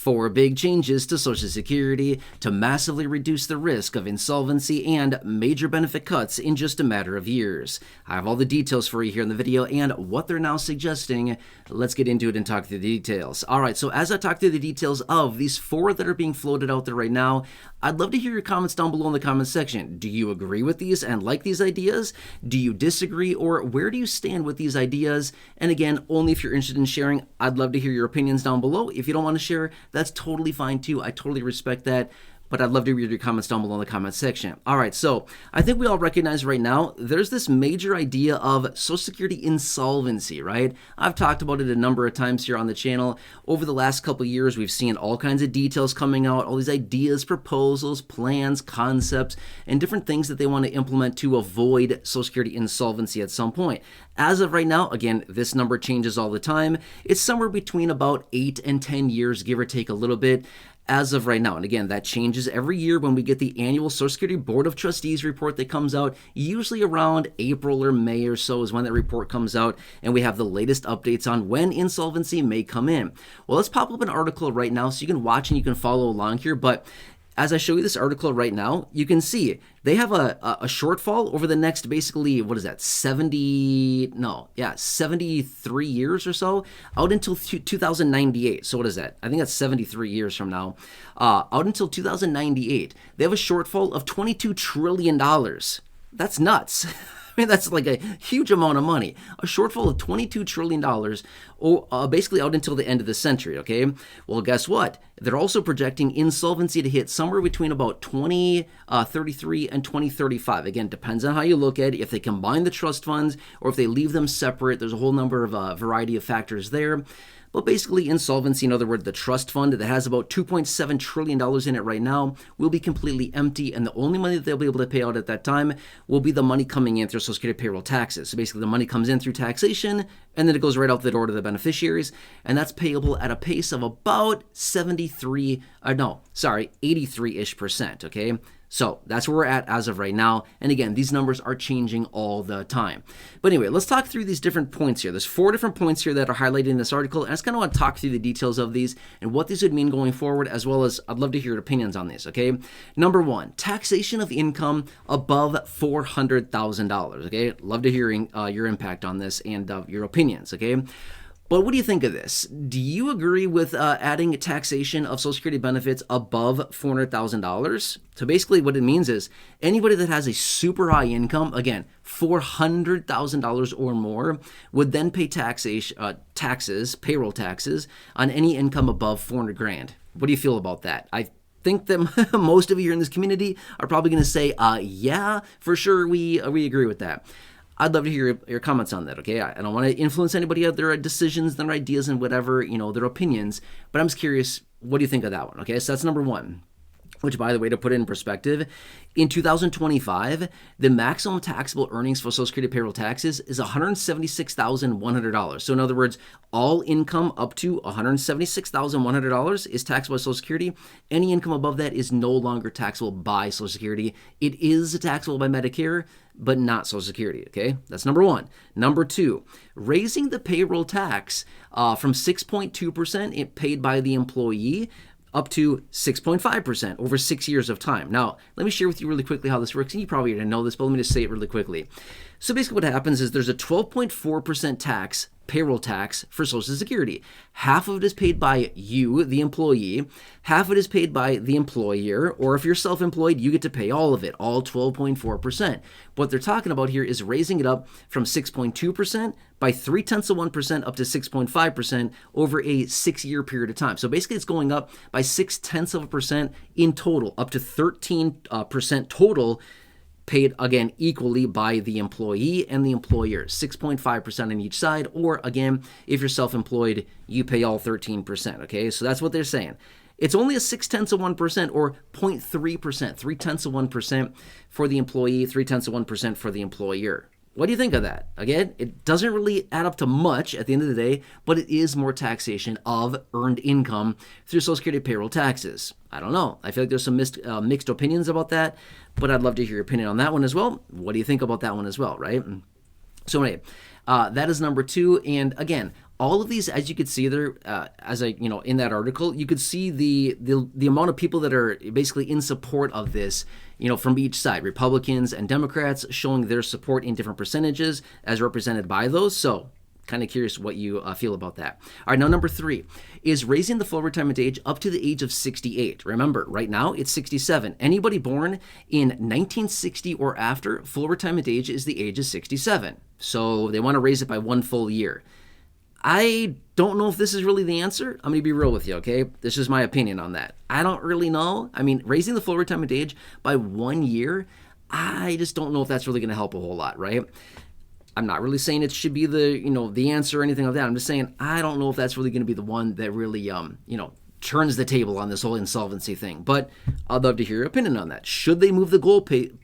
4 big changes to Social Security to massively reduce the risk of insolvency and major benefit cuts in just a matter of years. I have all the details for you here in the video and what they're now suggesting. Let's get into it and talk through the details. All right, so as I talk through the details of these 4 that are being floated out there right now, I'd love to hear your comments down below in the comment section. Do you agree with these and like these ideas? Do you disagree, or where do you stand with these ideas? And again, only if you're interested in sharing. I'd love to hear your opinions down below. If you don't want to share, that's totally fine too. I totally respect that. But I'd love to read your comments down below in the comment section. All right, so I think we all recognize right now there's this major idea of Social Security insolvency, right? I've talked about it a number of times here on the channel. Over the last couple of years, we've seen all kinds of details coming out, all these ideas, proposals, plans, concepts, and different things that they want to implement to avoid Social Security insolvency at some point. As of right now, again, this number changes all the time. It's somewhere between about 8 and 10 years, give or take a little bit. As of right now, and again, that changes every year when we get the annual Social Security Board of Trustees report that comes out, usually around April or May or so is when that report comes out, and we have the latest updates on when insolvency may come in. Well, let's pop up an article right now so you can watch and you can follow along here, but as I show you this article right now, you can see they have a shortfall over the next basically, 73 years or so, out until 2098. So what is that? I think that's 73 years from now. Out until 2098, they have a shortfall of $22 trillion. That's nuts. I mean, that's like a huge amount of money. A shortfall of $22 trillion, basically out until the end of the century, okay? Well, guess what? They're also projecting insolvency to hit somewhere between about 2033 and 2035. Again, depends on how you look at it, if they combine the trust funds or if they leave them separate. There's a whole number of variety of factors there. But basically, insolvency, in other words, the trust fund that has about $2.7 trillion in it right now, will be completely empty, and the only money that they'll be able to pay out at that time will be the money coming in through Social Security payroll taxes. So basically, the money comes in through taxation, and then it goes right out the door to the beneficiaries, and that's payable at a pace of about 83-ish%, okay? So that's where we're at as of right now. And again, these numbers are changing all the time. But anyway, let's talk through these different points here. There's 4 different points here that are highlighted in this article. And I just kind of want to talk through the details of these and what these would mean going forward, as well as I'd love to hear your opinions on this, okay? Number 1, taxation of income above $400,000, okay? Love to hear your impact on this and your opinions, okay? But what do you think of this? Do you agree with adding taxation of Social Security benefits above $400,000? So basically what it means is anybody that has a super high income, again, $400,000 or more, would then pay taxes, payroll taxes, on any income above $400,000. What do you feel about that? I think that most of you here in this community are probably going to say, yeah, for sure, we agree with that. I'd love to hear your comments on that, okay? I don't want to influence anybody of their decisions, their ideas, and whatever, their opinions, but I'm just curious, what do you think of that one, okay? So that's number 1, which, by the way, to put it in perspective, in 2025, the maximum taxable earnings for Social Security payroll taxes is $176,100. So in other words, all income up to $176,100 is taxable by Social Security. Any income above that is no longer taxable by Social Security. It is taxable by Medicare, but not Social Security, okay? That's number 1. Number 2, raising the payroll tax from 6.2% paid by the employee up to 6.5% over 6 years of time. Now, let me share with you really quickly how this works, and you probably already know this, but let me just say it really quickly. So basically what happens is there's a 12.4% tax, payroll tax, for Social Security. Half of it is paid by you, the employee. Half of it is paid by the employer, or if you're self-employed, you get to pay all of it, all 12.4%. What they're talking about here is raising it up from 6.2% by 0.3% up to 6.5% over a 6-year period of time. So basically it's going up by 0.6% in total, up to 13% total, paid, again, equally by the employee and the employer, 6.5% on each side, or again, if you're self-employed, you pay all 13%, okay? So that's what they're saying. It's only a 0.6% or 0.3%, 0.3% for the employee, 0.3% for the employer. What do you think of that? Again, it doesn't really add up to much at the end of the day, but it is more taxation of earned income through Social Security payroll taxes. I don't know. I feel like there's some mixed opinions about that, but I'd love to hear your opinion on that one as well. What do you think about that one as well, right? So anyway, that is number 2. And again, all of these, as you could see there, in that article, you could see the amount of people that are basically in support of this, from each side, Republicans and Democrats, showing their support in different percentages as represented by those. So kind of curious what you feel about that. All right, now number 3 is raising the full retirement age up to the age of 68. Remember, right now it's 67. Anybody born in 1960 or after, full retirement age is the age of 67. So they want to raise it by 1 full year. I don't know if this is really the answer. I'm going to be real with you, okay? This is my opinion on that. I don't really know. I mean, raising the full retirement age by 1 year, I just don't know if that's really going to help a whole lot, right? I'm not really saying it should be the answer or anything like that. I'm just saying I don't know if that's really going to be the one that really, turns the table on this whole insolvency thing. But I'd love to hear your opinion on that. Should they move the goalpost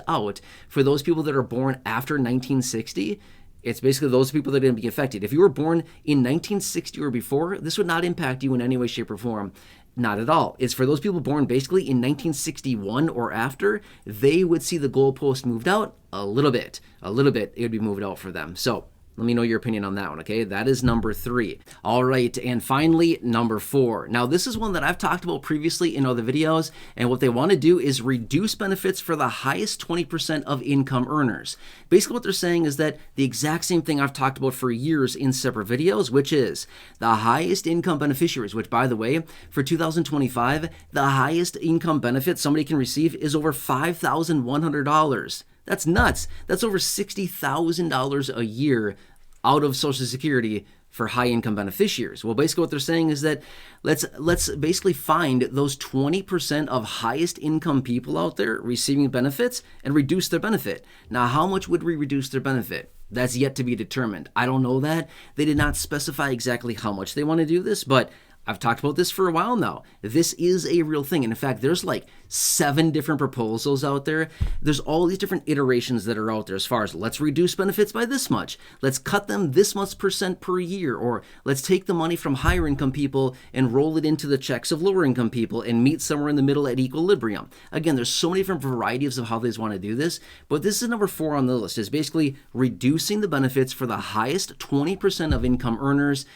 out for those people that are born after 1960? It's basically those people that are going to be affected. If you were born in 1960 or before, this would not impact you in any way, shape, or form. Not at all. It's for those people born basically in 1961 or after, they would see the goalpost moved out a little bit. It would be moved out for them. So let me know your opinion on that one, okay? That is number 3. All right, and finally, number 4. Now, this is one that I've talked about previously in other videos, and what they want to do is reduce benefits for the highest 20% of income earners. Basically, what they're saying is that the exact same thing I've talked about for years in separate videos, which is the highest income beneficiaries, which, by the way, for 2025, the highest income benefit somebody can receive is over $5,100. That's nuts. That's over $60,000 a year out of Social Security for high-income beneficiaries. Well, basically what they're saying is that let's basically find those 20% of highest income people out there receiving benefits and reduce their benefit. Now, how much would we reduce their benefit? That's yet to be determined. I don't know that. They did not specify exactly how much they want to do this, but I've talked about this for a while now. This is a real thing. And in fact, there's like 7 different proposals out there. There's all these different iterations that are out there as far as let's reduce benefits by this much. Let's cut them this much % per year. Or let's take the money from higher income people and roll it into the checks of lower income people and meet somewhere in the middle at equilibrium. Again, there's so many different varieties of how they want to do this. But this is number 4 on the list, is basically reducing the benefits for the highest 20% of income earners,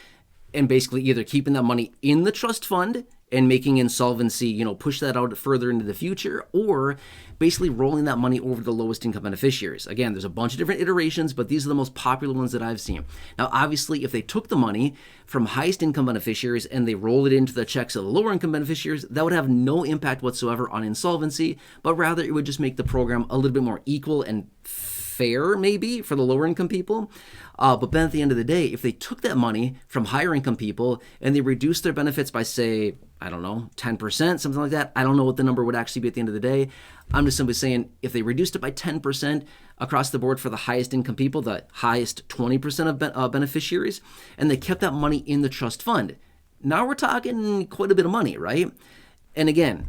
and basically either keeping that money in the trust fund and making insolvency, push that out further into the future, or basically rolling that money over to the lowest income beneficiaries. Again, there's a bunch of different iterations, but these are the most popular ones that I've seen. Now, obviously, if they took the money from highest income beneficiaries and they rolled it into the checks of the lower income beneficiaries, that would have no impact whatsoever on insolvency, but rather it would just make the program a little bit more equal and fair, maybe, for the lower income people. But then at the end of the day, if they took that money from higher income people and they reduced their benefits by, say, 10%, something like that. I don't know what the number would actually be at the end of the day. I'm just simply saying if they reduced it by 10% across the board for the highest income people, the highest 20% of beneficiaries, and they kept that money in the trust fund, now we're talking quite a bit of money, right? And again,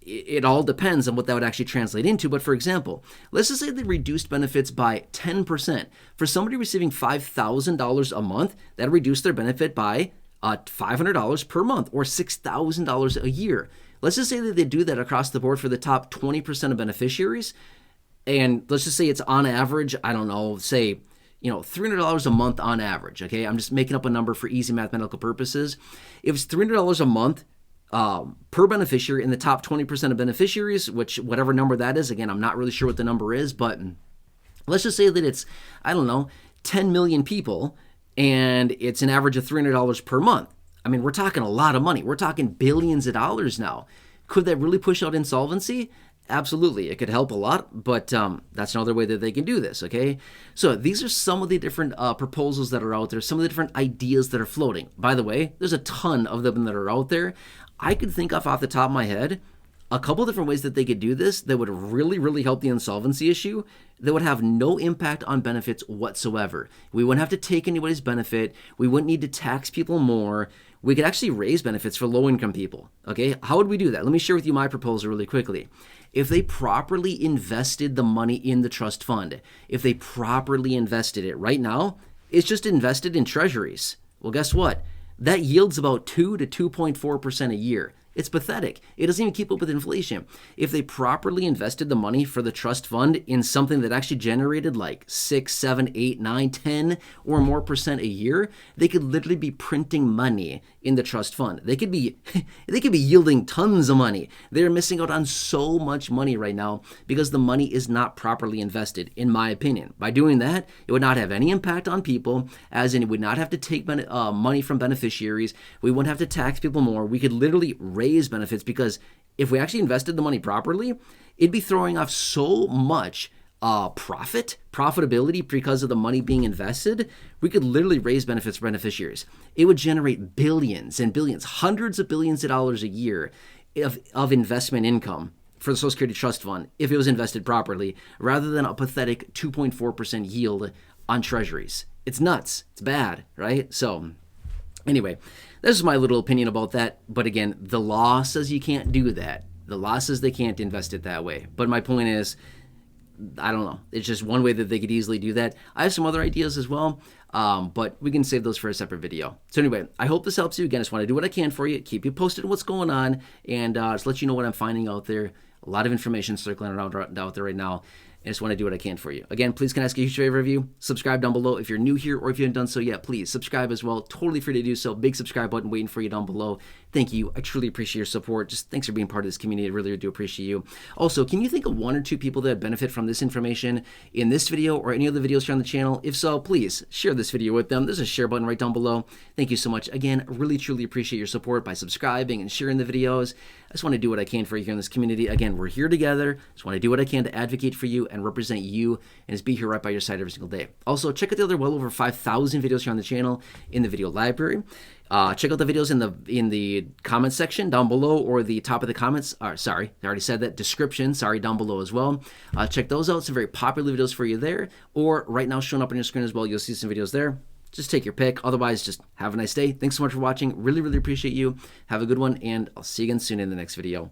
it all depends on what that would actually translate into. But for example, let's just say they reduced benefits by 10%. For somebody receiving $5,000 a month, that reduced their benefit by $500 per month or $6,000 a year. Let's just say that they do that across the board for the top 20% of beneficiaries. And let's just say it's on average, say, $300 a month on average. Okay, I'm just making up a number for easy mathematical purposes. If it's $300 a month, per beneficiary in the top 20% of beneficiaries, which whatever number that is, again, I'm not really sure what the number is, but let's just say that it's, 10 million people and it's an average of $300 per month. I mean, we're talking a lot of money. We're talking billions of dollars now. Could that really push out insolvency? Absolutely. It could help a lot, but that's another way that they can do this, okay? So these are some of the different proposals that are out there, some of the different ideas that are floating. By the way, there's a ton of them that are out there. I could think off the top of my head a couple different ways that they could do this that would really, really help the insolvency issue that would have no impact on benefits whatsoever. We wouldn't have to take anybody's benefit. We wouldn't need to tax people more. We could actually raise benefits for low-income people, okay? How would we do that? Let me share with you my proposal really quickly. If they properly invested the money in the trust fund, if they properly invested it right now, it's just invested in treasuries. Well, guess what? That yields about 2 to 2.4% a year. It's pathetic. It doesn't even keep up with inflation. If they properly invested the money for the trust fund in something that actually generated like 6, 7, 8, 9, 10 or more percent a year, they could literally be printing money in the trust fund. They could be yielding tons of money. They're missing out on so much money right now because the money is not properly invested, in my opinion. By doing that, it would not have any impact on people, as in it would not have to take money from beneficiaries. We wouldn't have to tax people more. We could literally raise benefits, because if we actually invested the money properly, it'd be throwing off so much profitability because of the money being invested. We could literally raise benefits for beneficiaries. It would generate billions and billions, hundreds of billions of dollars a year of investment income for the Social Security Trust Fund if it was invested properly, rather than a pathetic 2.4% yield on treasuries. It's nuts. It's bad, right? So anyway, this is my little opinion about that. But again, the law says you can't do that. The law says they can't invest it that way. But my point is, I don't know. It's just one way that they could easily do that. I have some other ideas as well, but we can save those for a separate video. So anyway, I hope this helps you. Again, I just want to do what I can for you, keep you posted on what's going on, and just let you know what I'm finding out there. A lot of information circling around out there right now. I just want to do what I can for you. Again, please can I ask a huge favor of you? Subscribe down below if you're new here, or if you haven't done so yet, please subscribe as well. Totally free to do so. Big subscribe button waiting for you down below. Thank you. I truly appreciate your support. Just thanks for being part of this community. I really do appreciate you. Also, can you think of 1 or 2 people that benefit from this information in this video or any other videos here on the channel? If so, please share this video with them. There's a share button right down below. Thank you so much. Again, really truly appreciate your support by subscribing and sharing the videos. I just want to do what I can for you here in this community. Again, we're here together. Just want to do what I can to advocate for you and represent you, and just be here right by your side every single day. Also, check out the other well over 5,000 videos here on the channel in the video library. Check out the videos in the comments section down below, or the top of the comments. Sorry, I already said that. Description, sorry, down below as well. Check those out. Some very popular videos for you there, or right now showing up on your screen as well. You'll see some videos there. Just take your pick. Otherwise, just have a nice day. Thanks so much for watching. Really, really appreciate you. Have a good one, and I'll see you again soon in the next video.